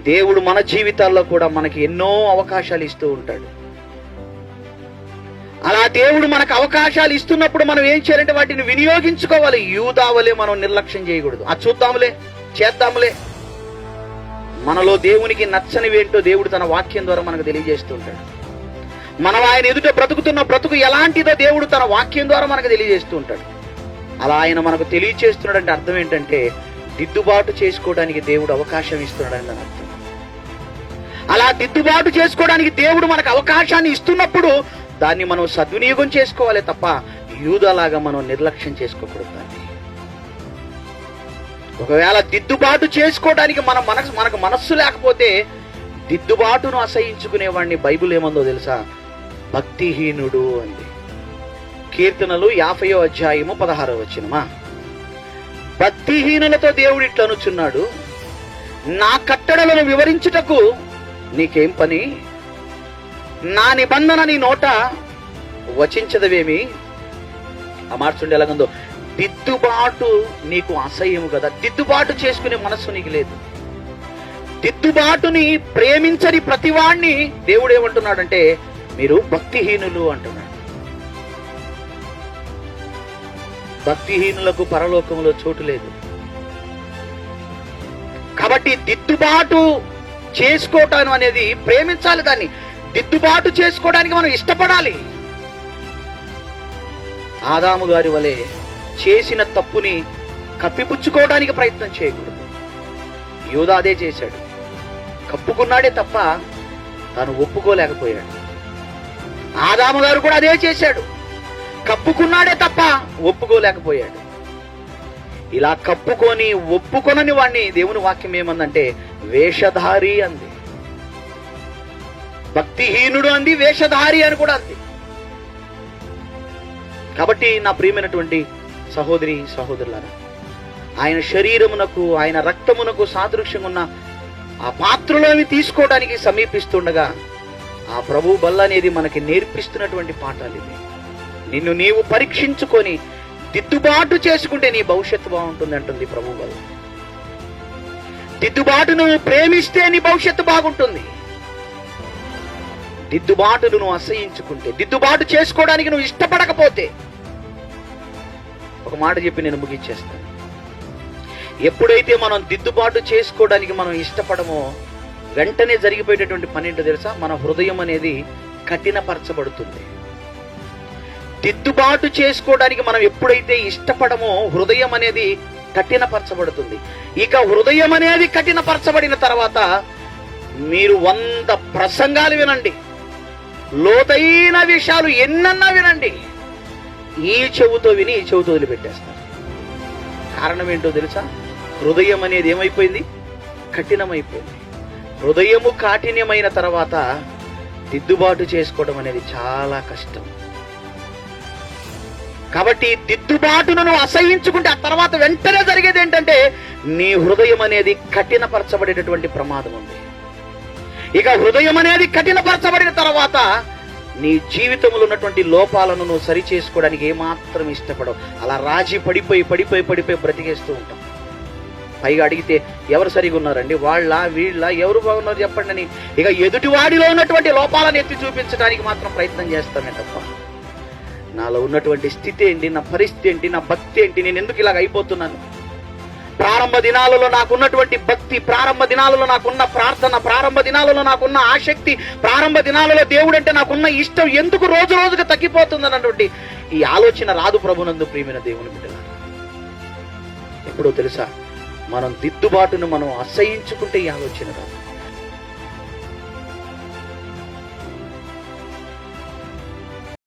దేవుడు మన జీవితాల్లో కూడా మనకి ఎన్నో అవకాశాలు ఇస్తూ ఉంటాడు. అలా దేవుడు మనకు అవకాశాలు ఇస్తున్నప్పుడు మనం ఏం చేయాలంటే వాటిని వినియోగించుకోవాలి. యూదావలే మనం నిర్లక్ష్యం చేయకూడదు. అది చూద్దాంలే, చేద్దాంలే. మనలో దేవునికి నచ్చనివేంటో దేవుడు తన వాక్యం ద్వారా మనకు తెలియజేస్తూ ఉంటాడు. మనం ఆయన ఎదుట బ్రతుకుతున్న బ్రతుకు ఎలాంటిదో దేవుడు తన వాక్యం ద్వారా మనకు తెలియజేస్తూ ఉంటాడు. అలా ఆయన మనకు తెలియజేస్తున్నాడంటే అర్థం ఏంటంటే దిద్దుబాటు చేసుకోవడానికి దేవుడు అవకాశం ఇస్తున్నాడని దాని అర్థం. అలా దిద్దుబాటు చేసుకోవడానికి దేవుడు మనకు అవకాశాన్ని ఇస్తున్నప్పుడు దాన్ని మనం సద్వినియోగం చేసుకోవాలి తప్ప యూదాలాగా మనం నిర్లక్ష్యం చేసుకోకూడదు. దాన్ని ఒకవేళ దిద్దుబాటు చేసుకోవడానికి మనకు మనస్సు లేకపోతే దిద్దుబాటును అసహించుకునేవాడిని బైబిల్ ఏమందో తెలుసా? భక్తిహీనుడు అంది. కీర్తనలు 50వ అధ్యాయము 16వ వచనమా, భక్తిహీనులతో దేవుడు ఇట్లనుచున్నాడు, నా కట్టడలను వివరించుటకు నీకేం పని? నా నిబంధన నీ నోట వచించదవేమి? ఆ మార్చుండి ఎలాగుందో, దిద్దుబాటు నీకు అసహ్యము కదా. దిద్దుబాటు చేసుకునే మనస్సు నీకు లేదు. దిద్దుబాటుని ప్రేమించని ప్రతివాణ్ణి దేవుడు ఏమంటున్నాడంటే మీరు భక్తిహీనులు అంటున్నాడు. భక్తిహీనులకు పరలోకంలో చోటు లేదు. కాబట్టి దిద్దుబాటు చేసుకోవటం అనేది ప్రేమించాలి. దాన్ని దిద్దుబాటు చేసుకోవడానికి మనం ఇష్టపడాలి. ఆదాము గారి వలె చేసిన తప్పుని కప్పిపుచ్చుకోవడానికి ప్రయత్నం చేయకూడదు. యూదా అదే చేశాడు. కప్పుకున్నాడే తప్ప తాను ఒప్పుకోలేకపోయాడు. ఆదాము గారు కూడా అదే చేశాడు. కప్పుకున్నాడే తప్ప ఒప్పుకోలేకపోయాడు. ఇలా కప్పుకొని ఒప్పుకొనని వాడిని దేవుని వాక్యం ఏమందంటే వేషధారి అంది. భక్తిహీనుడు అంది, వేషధారి అని కూడా అంది. కాబట్టి నా ప్రియమైనటువంటి సహోదరి సహోదరులారా, ఆయన శరీరమునకు ఆయన రక్తమునకు సాదృశ్యం ఉన్న ఆ పాత్రలోని తీసుకోవడానికి సమీపిస్తుండగా ఆ ప్రభు బల్ల అనేది మనకి నేర్పిస్తున్నటువంటి పాఠాలు ఇవి. నిన్ను నీవు పరీక్షించుకొని దిద్దుబాటు చేసుకుంటే నీ భవిష్యత్తు బాగుంటుంది అంటుంది ప్రభు బల్ల. దిద్దుబాటు నువ్వు ప్రేమిస్తే నీ భవిష్యత్తు బాగుంటుంది. దిద్దుబాటును నువ్వు అసహించుకుంటే, దిద్దుబాటు చేసుకోవడానికి నువ్వు ఇష్టపడకపోతే, ఒక మాట చెప్పి నేను ముగించేస్తాను. ఎప్పుడైతే మనం దిద్దుబాటు చేసుకోవడానికి మనం ఇష్టపడమో వెంటనే జరిగిపోయేటటువంటి పని ఏంటో తెలుసా? మన హృదయం అనేది కఠినపరచబడుతుంది. దిద్దుబాటు చేసుకోవడానికి మనం ఎప్పుడైతే ఇష్టపడమో హృదయం అనేది కఠినపరచబడుతుంది. ఇక హృదయం అనేది కఠినపరచబడిన తర్వాత మీరు 100 ప్రసంగాలు వినండి, లోతైన విషయాలు ఎన్నన్నా వినండి, ఈ చెవుతో విని ఈ చెవుతో వదిలిపెట్టేస్తారు. కారణం ఏంటో తెలుసా? హృదయం అనేది ఏమైపోయింది? కఠినమైపోయింది. హృదయము కాఠిన్యమైన తర్వాత దిద్దుబాటు చేసుకోవడం అనేది చాలా కష్టం. కాబట్టి దిద్దుబాటును నువ్వు అసహించుకుంటే ఆ తర్వాత వెంటనే జరిగేది ఏంటంటే నీ హృదయం అనేది కఠినపరచబడేటటువంటి ప్రమాదం ఉంది. ఇక హృదయం అనేది కఠినపరచబడిన తర్వాత నీ జీవితంలో ఉన్నటువంటి లోపాలను నువ్వు సరి చేసుకోవడానికి ఏమాత్రం ఇష్టపడవు. అలా రాజీ పడిపోయి బ్రతికేస్తూ ఉంటాం. పైగా అడిగితే ఎవరు సరిగా ఉన్నారండి, వాళ్ళ వీళ్ళ ఎవరు బాగున్నారు చెప్పండి అని ఇక ఎదుటివాడిలో ఉన్నటువంటి లోపాలను ఎత్తి చూపించడానికి మాత్రం ప్రయత్నం చేస్తామే తప్ప నాలో ఉన్నటువంటి స్థితి ఏంటి, నా పరిస్థితి ఏంటి, నా భక్తి ఏంటి, నేను ఎందుకు ఇలాగ అయిపోతున్నాను, ప్రారంభ దినాలలో నాకున్నటువంటి భక్తి, ప్రారంభ దినాలలో నాకున్న ప్రార్థన, ప్రారంభ దినాలలో నాకున్న ఆసక్తి, ప్రారంభ దినాలలో దేవుడంటే నాకున్న ఇష్టం ఎందుకు రోజు రోజుగా తగ్గిపోతుంది అన్నటువంటి ఈ ఆలోచన రాదు ప్రభునందు ప్రియమైన దేవుని బిడ్డలారా. ఎప్పుడో తెలుసా? మనం దిద్దుబాటును మనం అసహించుకుంటే ఈ ఆలోచన రాదు.